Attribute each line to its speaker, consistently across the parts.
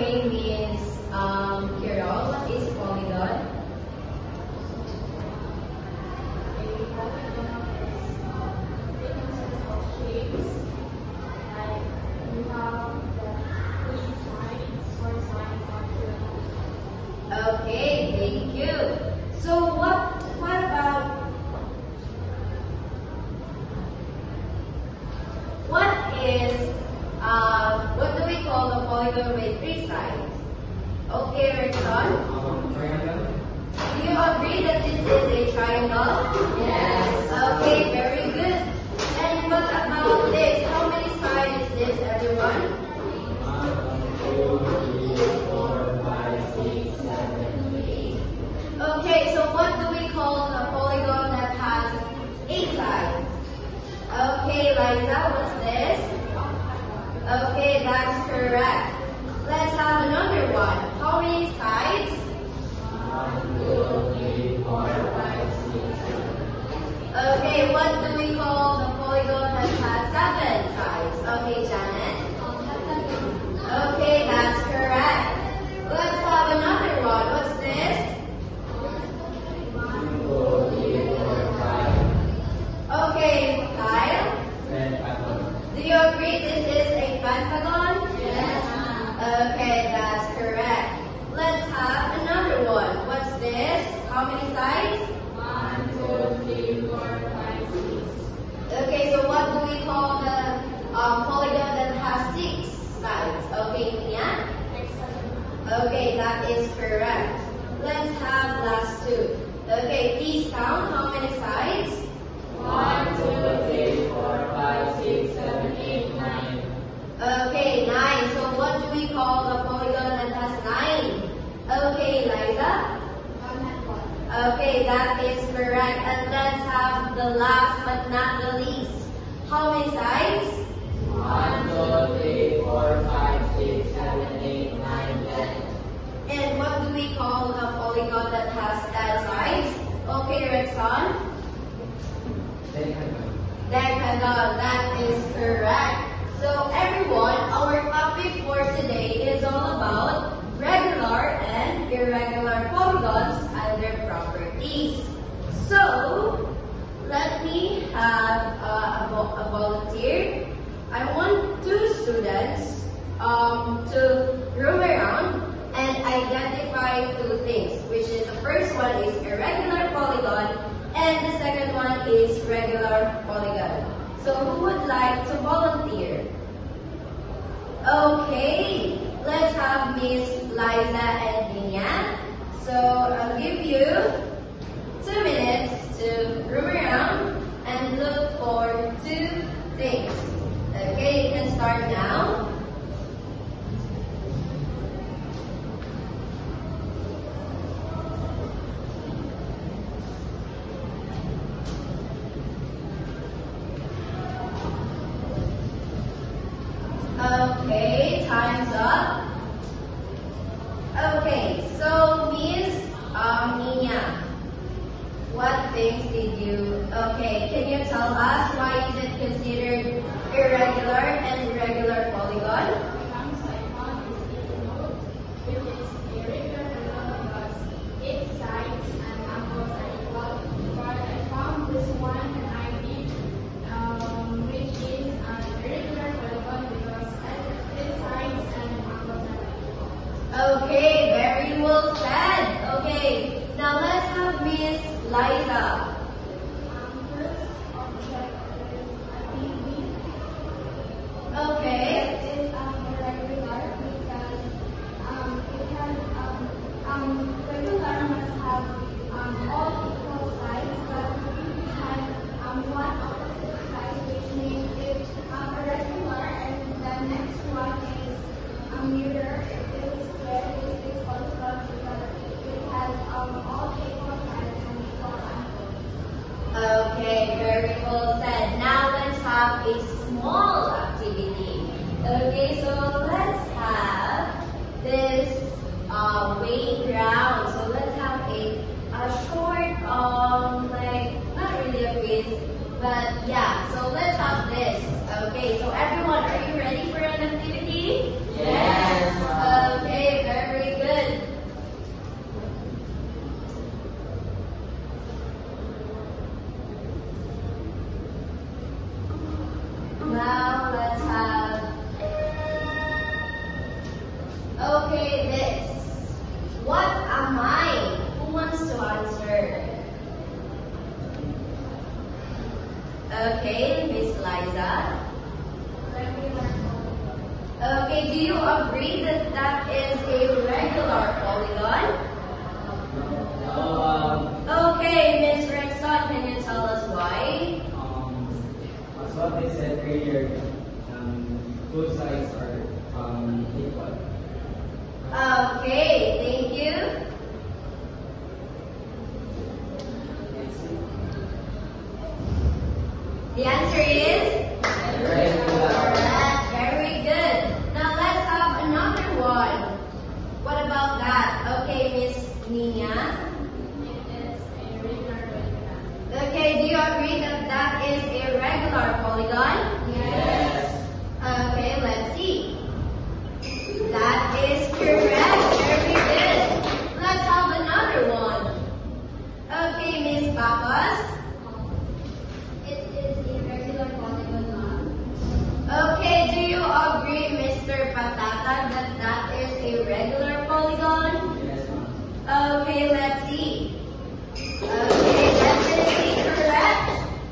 Speaker 1: Okay, Miss Carol, what is polygon? Okay, thank you. So what about what do we call the polygon with three sides? Okay, Rickson. Do you agree that this is a triangle? Yes. Okay, very good. And what about this? How many sides is this, everyone? 1, 2, 3, 4, 5, 6, 7, 8. Okay, so what do we call the polygon that has 8 sides? Okay, Liza, what's this? Okay, that's correct. Let's have another one. How many sides? 1, 2, 3, 4, 5, 6, 7. Okay, what do we call the polygon that has 7 sides? Okay, Janet. Okay, that's correct. Let's have another one. What's this? 1, 2, 3, 4, 5. Okay, Kyle. Do you agree this is a pentagon? Yes. Okay, that's correct. Let's have another one. What's this? How many sides? 1, 2, 3, 4, 5, 6. Okay, so what do we call the polygon that has 6 sides? Okay, Nia? Okay, that is correct. Let's have last two. Okay, please count how many sides? 1, 2, 3, 4, 5, 6, 7, 8, 9. Okay, 9. So what do we call the polygon that has 9? Okay, Liza? Okay, that is correct. And let's have the last but not the least. How many sides? 1, 2, 3, 4, 5, 6, 7, 8, 9, 10. And what do we call the polygon that has 10 sides? Okay, Rexon? Decagon, that is correct. So everyone, our topic for today is all about regular and irregular polygons and their properties. So, let me have a volunteer. I want 2 students to roam around and identify 2 things, which is the first one is irregular polygon and the second one is regular polygon. So who would like to volunteer? Okay, let's have Miss Liza and Vinya. So I'll give you 2 minutes to roam around and look for 2 things. Okay, you can start now. Okay, time's up. Okay, so Miss Nina, what things did you, can you tell us why is it considered irregular and regular polygon? Okay, very well said. Okay, now let's have Miss Liza. Okay.
Speaker 2: It is irregular because it has regular must have all equal sides, but it has one opposite side, which makes it irregular, and the next one is mirror. It is square. It is equal because it has all equal sides and equal angles.
Speaker 1: Okay, very well said. Now let's have a small activity. Okay, so let's have this weight round. So let's have a short, like, not really a quiz, but yeah, so let's have this. Okay, so everyone, are you ready for an activity?
Speaker 3: Yes.
Speaker 1: Okay, this. What am I? Who wants to answer? Okay, Miss Liza. Okay, do you agree that that is a regular polygon? Okay, Miss Rexon, can you tell us why?
Speaker 3: As what they said earlier, both sides are equal.
Speaker 1: Okay, thank you. The answer is? Correct. Very good. Now let's have another one. What about that? Okay, Miss Nina. Okay, do you agree that that is a regular polygon?
Speaker 3: Yes.
Speaker 1: Okay, let's see. That is correct. Very good. Let's have another one. Okay, Miss Papas.
Speaker 2: It is a regular polygon.
Speaker 1: Okay, do you agree, Mr. Patata, that that is a regular polygon?
Speaker 3: Yes, ma'am.
Speaker 1: Okay, let's see. Okay, definitely correct.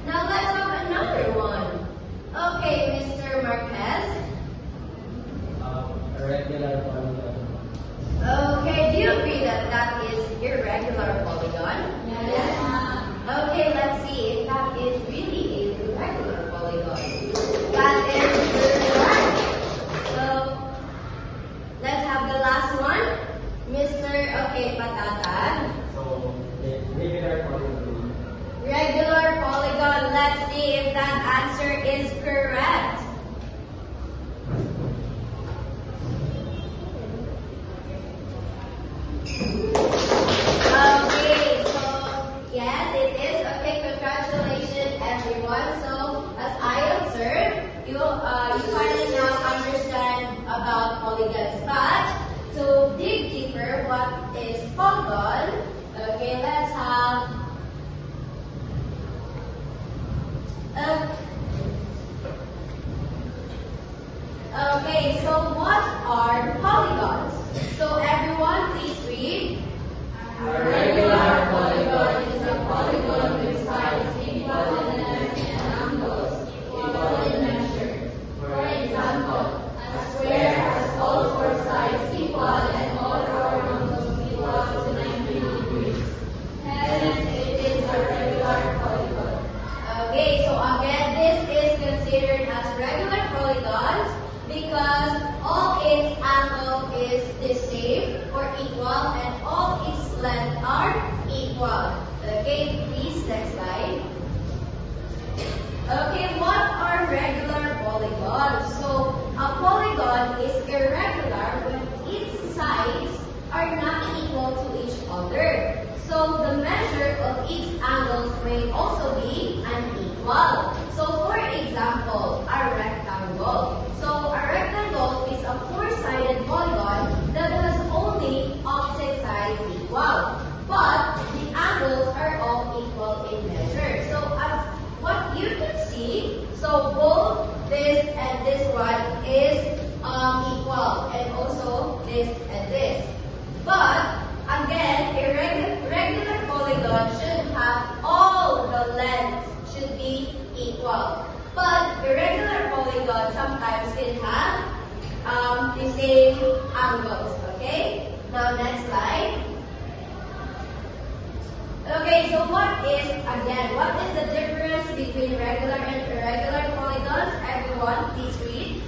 Speaker 1: Now let's have another one. Okay, Mr. Marquez.
Speaker 3: A regular polygon.
Speaker 1: Okay, do you agree that that is irregular polygon?
Speaker 2: Yes, ma'am.
Speaker 1: Okay, let's see if that is really a irregular polygon. That is correct. So, let's have the last one. Okay, Patata.
Speaker 3: So, the regular polygon.
Speaker 1: Regular polygon. Let's see if that answer is correct. Okay, so yes, it is. Okay, congratulations everyone. So as I observed, you finally now understand about polygons. But to dig deeper, what is polygon? Okay, let's have. Okay, so what are polygons? So everyone, please read.
Speaker 3: A regular polygon
Speaker 1: is a polygon with sides equal in length and angles equal in measure. For example, a square has all four sides equal and all four angles equal to 90 degrees. Hence, it is a regular polygon. Okay, so again, this is considered as regular polygons because all its angle is the same or equal and all its length are equal. Okay, please next slide. Okay, what are regular polygons? So a polygon is irregular when its sides are not equal to each other. So the measure of its angles may also be unequal. So for example, a rectangle. So a rectangle is a four-sided polygon that has only opposite sides equal. But the angles are all equal in measure. So as what you can see, so both this and this one is equal, and also this and this. But again, a regular polygon should have all the lengths should be equal. But irregular polygon sometimes can have the same angles. Okay. Now next slide. Okay, so what is the difference between regular and irregular polygons? Everyone, please read.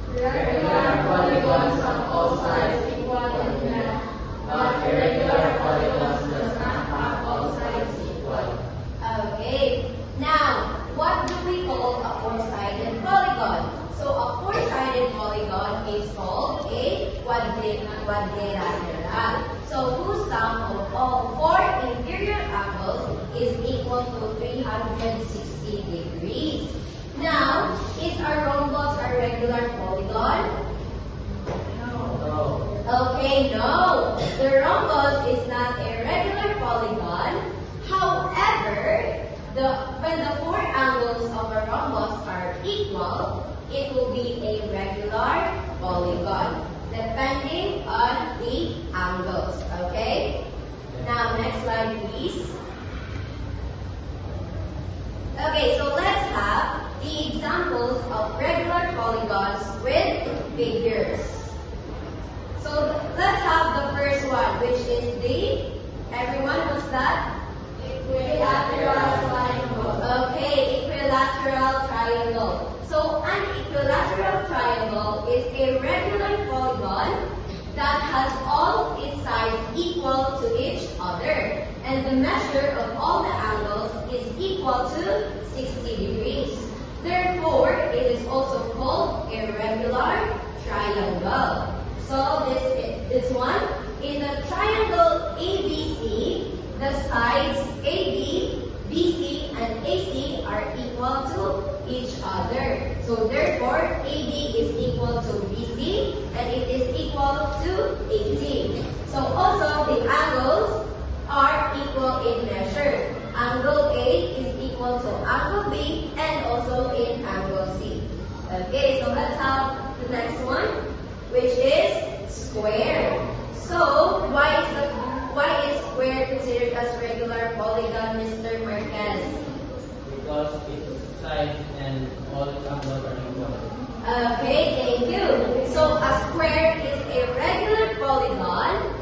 Speaker 3: Regular polygons have all sides equal in length, but irregular polygons does not have all sides equal.
Speaker 1: Okay. Now, what do we call a four-sided polygon? So a four-sided polygon is called a quadrilateral. So whose sum of all four interior angles is equal to 360 degrees. Now, is a rhombus a regular polygon?
Speaker 3: No.
Speaker 1: Okay, no. The rhombus is not a regular polygon. However, when the four angles of a rhombus are equal, it will be a regular polygon. depending on the angles. Okay? Now, next slide, please. Okay, so let's have the examples of regular polygons with figures. So let's have the first one, which is everyone, what's that?
Speaker 2: Equilateral triangle.
Speaker 1: Okay, equilateral triangle. So an equilateral triangle is a regular polygon that has all its sides equal to each other, and the measure of all the angles is equal to 60 degrees. Therefore, it is also called a regular triangle. So this one, in the triangle ABC, the sides AB, BC, and AC are equal to each other. So therefore, AB is equal to BC and it is equal to AC. So also the angles are equal in measure. Angle A is equal to angle B and also in angle C. Okay, so let's have the next one, which is square. So why is square considered as regular polygon, Mr. Marquez?
Speaker 3: Because its sides and all its angles are equal.
Speaker 1: Okay, thank you. So a square is a regular polygon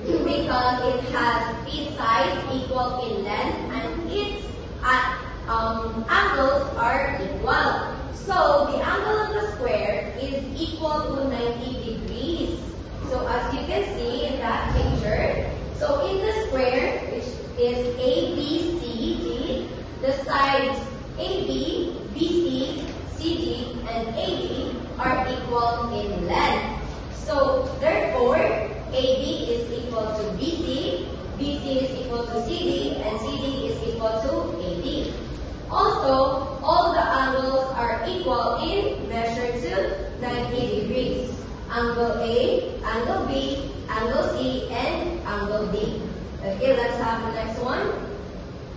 Speaker 1: because it has its sides equal in length and its angles are equal. So the angle of the square is equal to 90 degrees. So as you can see in that picture, so in the square, which is ABCD, the sides AB, BC, CD, and AD are equal in length. So therefore, AB is equal to BC, BC is equal to CD, and CD is equal to AD. Also, all the angles are equal in measure to 90 degrees. Angle A, angle B, angle C, and angle D. Okay, let's have the next one.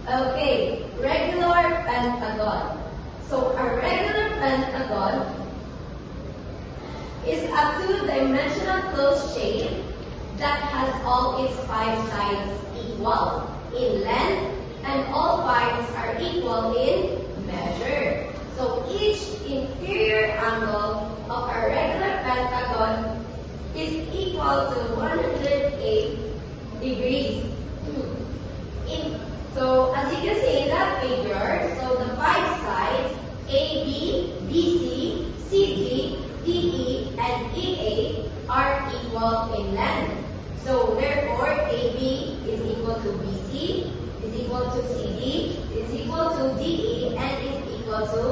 Speaker 1: Okay, regular pentagon. So a regular pentagon is a two-dimensional closed shape that has all its 5 sides equal in length and all 5s are equal in measure. So each inferior angle of a regular pentagon is equal to 108 degrees. So as you can see in that figure, so the 5 sides AB, BC, CD, DE, and EA are equal in length. So therefore, AB is equal to BC, is equal to CD, is equal to DE, and is equal to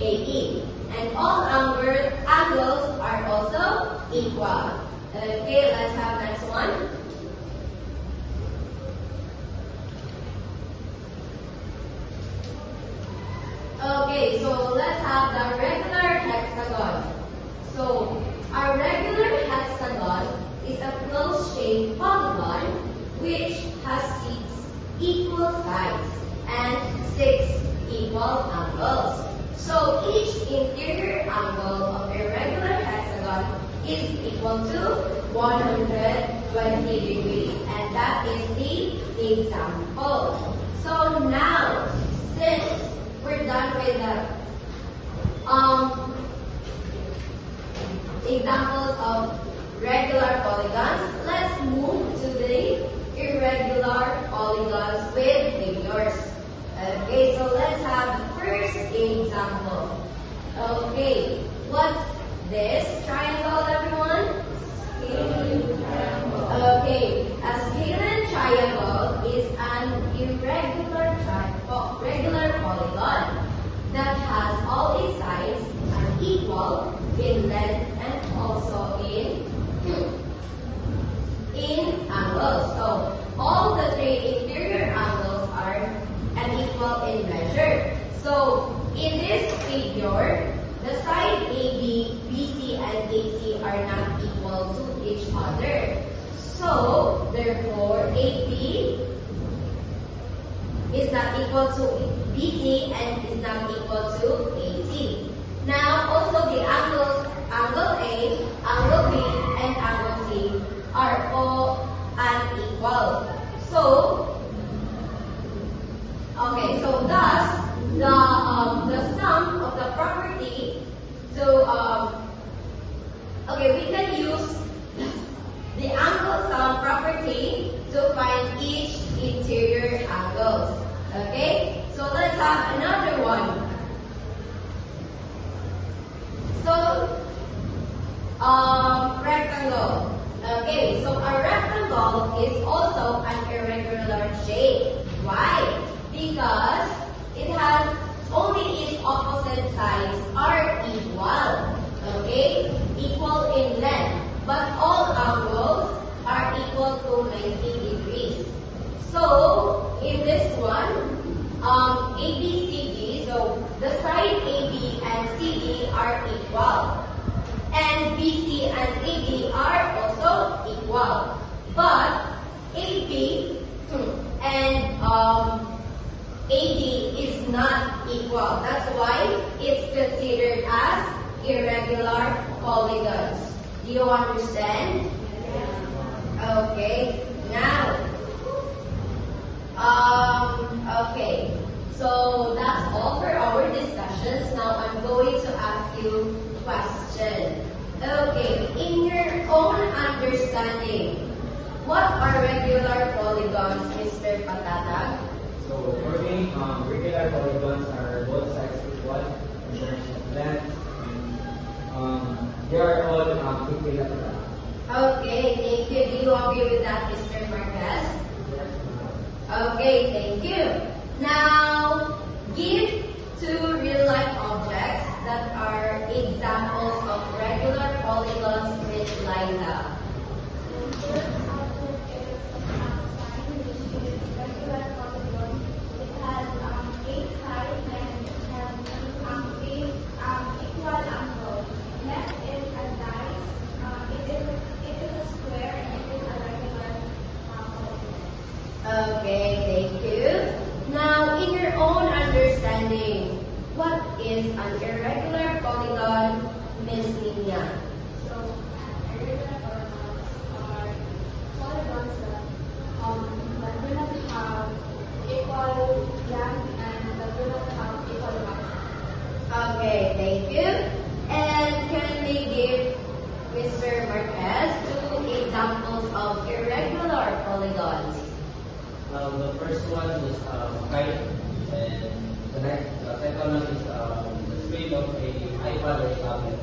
Speaker 1: AE. And all angles are also equal. Okay, let's have next one. Okay, so let's have the regular hexagon. So a regular hexagon is a closed-shaped polygon which has 6 equal sides and 6 equal angles. So each interior angle of a regular hexagon is equal to 120 degrees, and that is the example. So now, since we're done with the examples of regular polygons, let's move to the irregular polygons with figures. Okay, so let's have the first example. Okay, what's this triangle, everyone? Okay, a scalene triangle is an irregular regular polygon that has all its sides are equal in length and also in angles. So all the 3 interior angles are unequal in measure. So in this figure, the side AB, BC, and AC are not equal to each other. So therefore, AB is not equal to BC and is not equal to AC. Now also the angles, angle A, angle B, and are all unequal. So, okay, so thus the sum of the property. So okay, we can use the angle sum property to find each interior angles. Okay, so let's have another one. So rectangle. Okay, so a rectangle is also an irregular shape. Why? Because it has only its opposite sides are equal. Okay, equal in length, but all angles are equal to 90 degrees. So in this one, ABCD, so the side AB and CD are equal. And BC and AD are also equal. But AB and AD is not equal. That's why it's considered as irregular polygons. Do you understand? Okay. Now, okay. So that's all for our discussions. Now I'm going to ask you question. Okay, in your own understanding, what are regular polygons, Mr. Patata?
Speaker 4: So for me, regular polygons are both sides equal in terms of length, and they are all equilateral.
Speaker 1: Okay, thank you. Do you agree with that, Mr. Marquez? Okay, thank you. Now, give two real-life objects that are examples of regular polygons, Miss Liza. Okay, thank you. Now, in your own understanding, what is an irregular polygon, Miss Nina?
Speaker 2: So, irregular polygons that do not have equal length and that do not have equal height.
Speaker 1: Okay, thank you. And can we give Mr. Marquez two examples of irregular polygons?
Speaker 4: The first one is kite, and the second one is the screen of a iPad or tablet.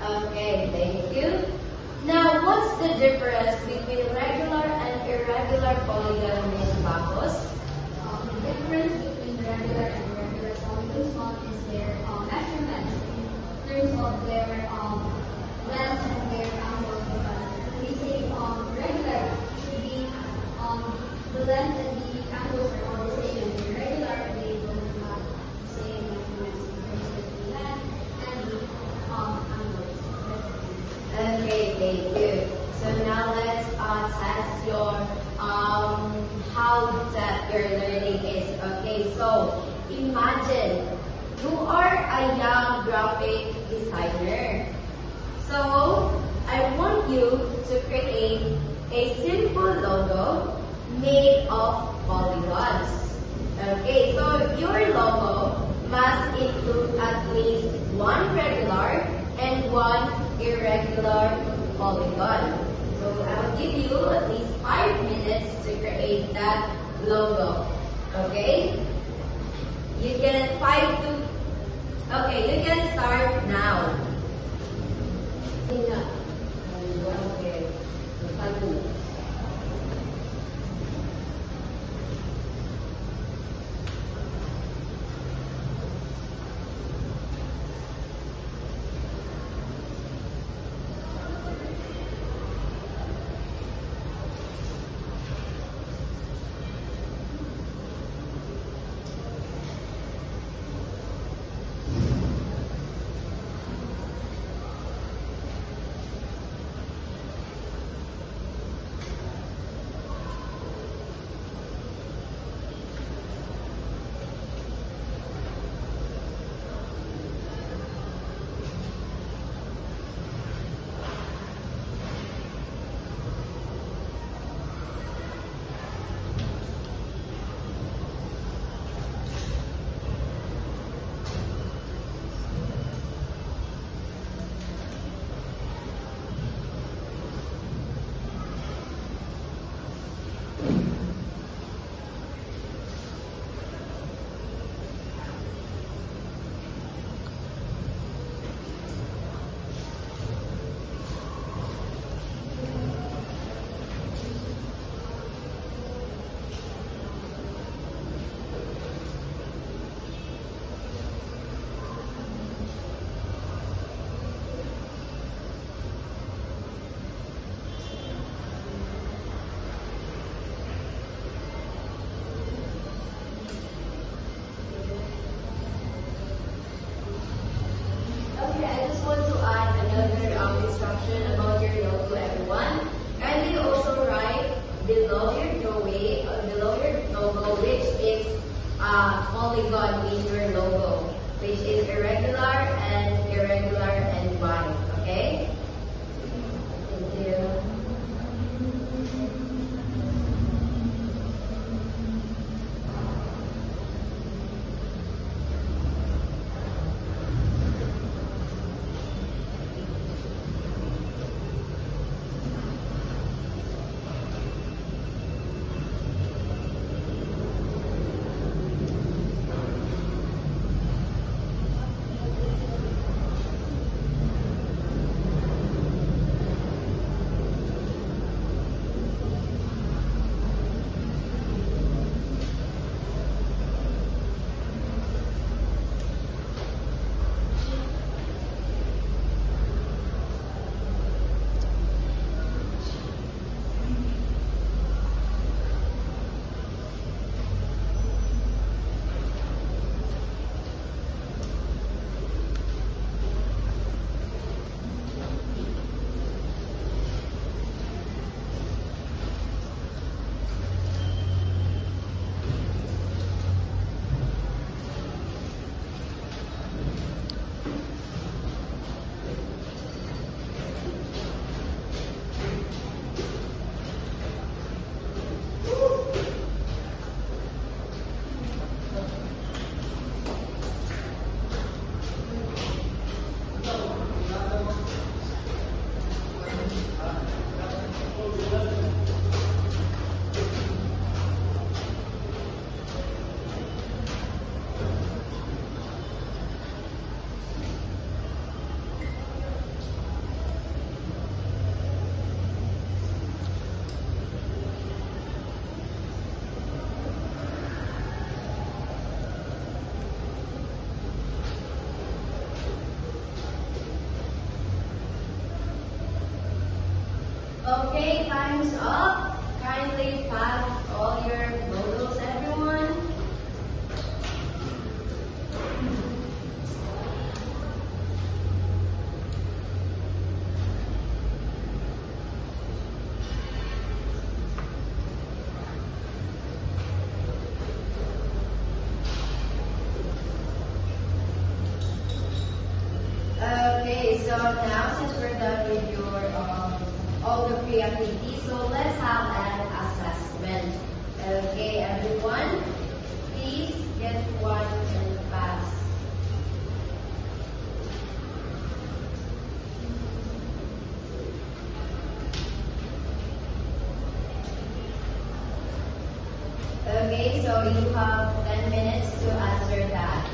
Speaker 1: Okay, thank you. Now, what's the difference between regular and irregular polygon, Miss Bacos?
Speaker 2: The difference between regular and irregular polygons is their measurements in terms of their length and their angles. Because we say regular should be the length and the angles are all the same, and irregular they don't have the same measurements in terms of the length and the angles.
Speaker 1: Okay, thank you. So now let's test your how that your learning is. Okay, so imagine you are a young graphic designer. So I want you to create a simple logo made of polygons. Okay, so your logo must include at least one regular and one irregular polygon. So I'll give you at least 5 minutes to create that logo. Okay? You can you can start now. Okay. 5 minutes. Okay, I just want to add another instruction about your logo, everyone. Kindly also write below your logo, which is polygon in your logo, which is irregular and wide. Okay? Thank you. Okay, time's up. Kindly pass all your logos, everyone. Okay, so now since we're done with your all the pre-activities, so let's have an assessment. Okay, everyone, please get one and pass. Okay, so you have 10 minutes to answer that.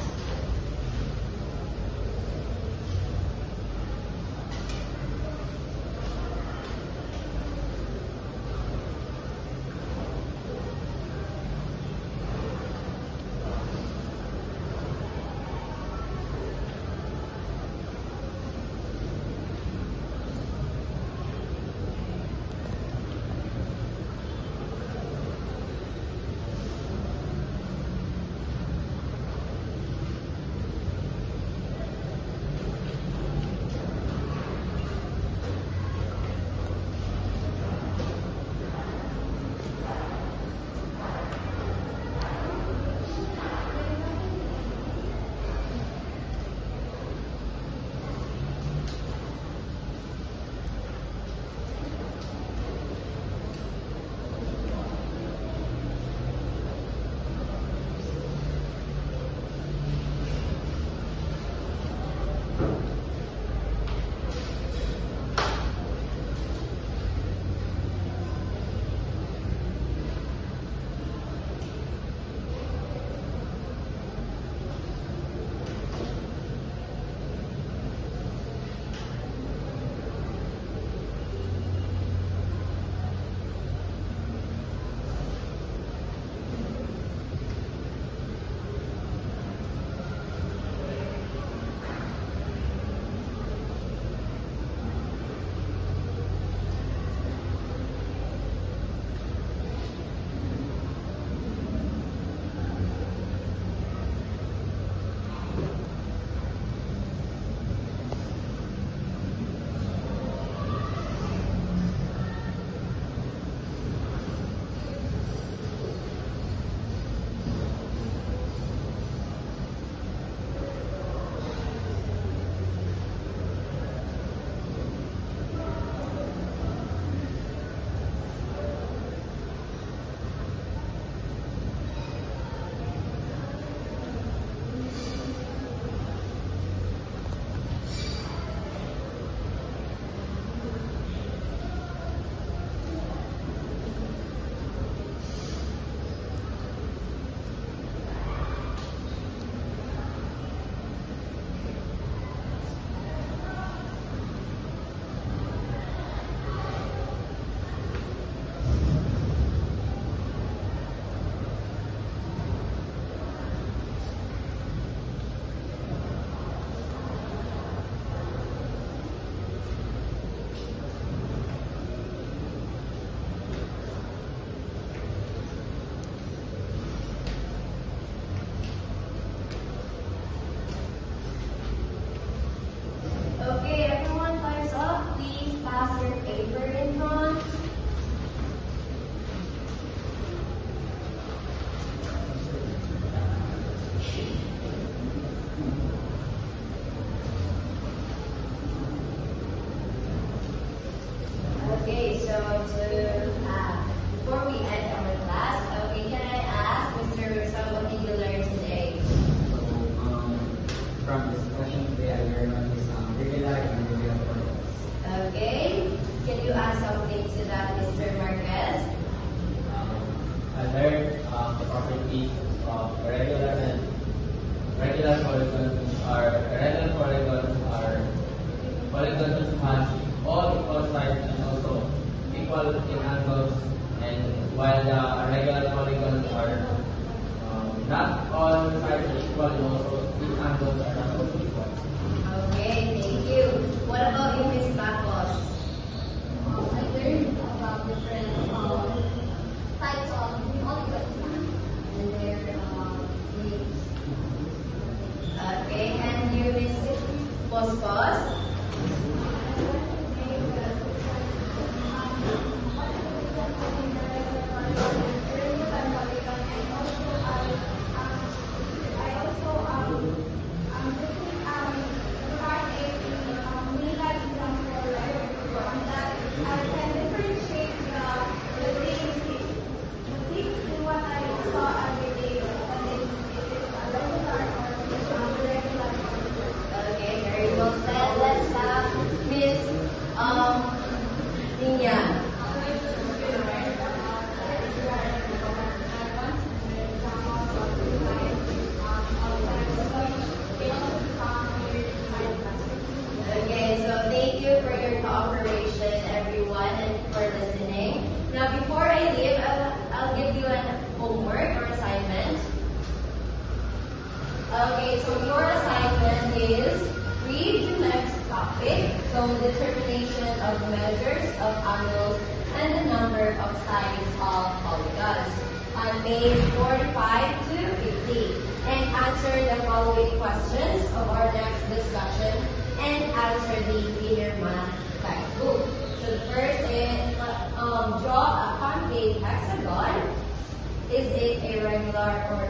Speaker 1: Okay, so before we end our class, okay, can I ask Mr. Russo what did you learn today?
Speaker 4: So, from this session today, I learned what is regular and irregular polygons.
Speaker 1: Okay, can you add something to that, Mr. Marquez?
Speaker 4: I learned the properties of regular polygons are polygons which has all equal sides and also equal in angles, and while the irregular polygons are not all sides are equal and also in angles are not also equal.
Speaker 1: Okay, thank you. What about you, Miss Marcos?
Speaker 2: I learned about different types of polygons and their names.
Speaker 1: Okay, and you, Miss Pospos? Okay, very well said. Let's have Miss Nina. Okay, so thank you for your cooperation, everyone, and for listening. Now, before I leave, I'll give you an homework or assignment. Okay, so your assignment is read the next topic, so determination of measures of angles and the number of sides of polygons on page 45 to 50, and answer the following questions of our next discussion and answer these in your math textbook. So the first is draw a concave hexagon. Is it a regular or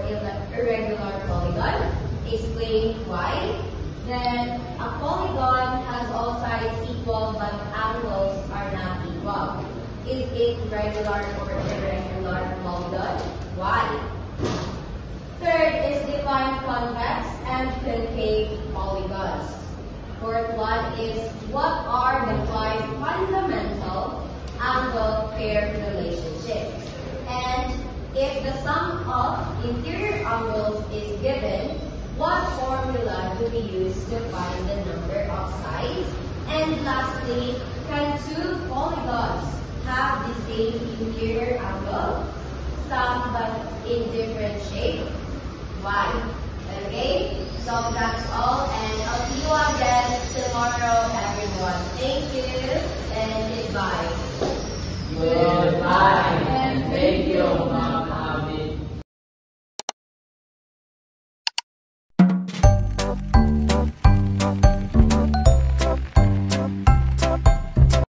Speaker 1: irregular polygon? Explain why. Then a polygon has all sides equal but angles are not equal. Is it regular or irregular polygon? Why? Third is define convex and concave polygons. Fourth one is what are the 5 fundamental angle pair relationships? And if the sum of interior angles is given, what formula do we use to find the number of sides? And lastly, can 2 polygons have the same interior angle, some but in different shape? Why? Okay, so that's all, and I'll see you again tomorrow, everyone. Thank you, and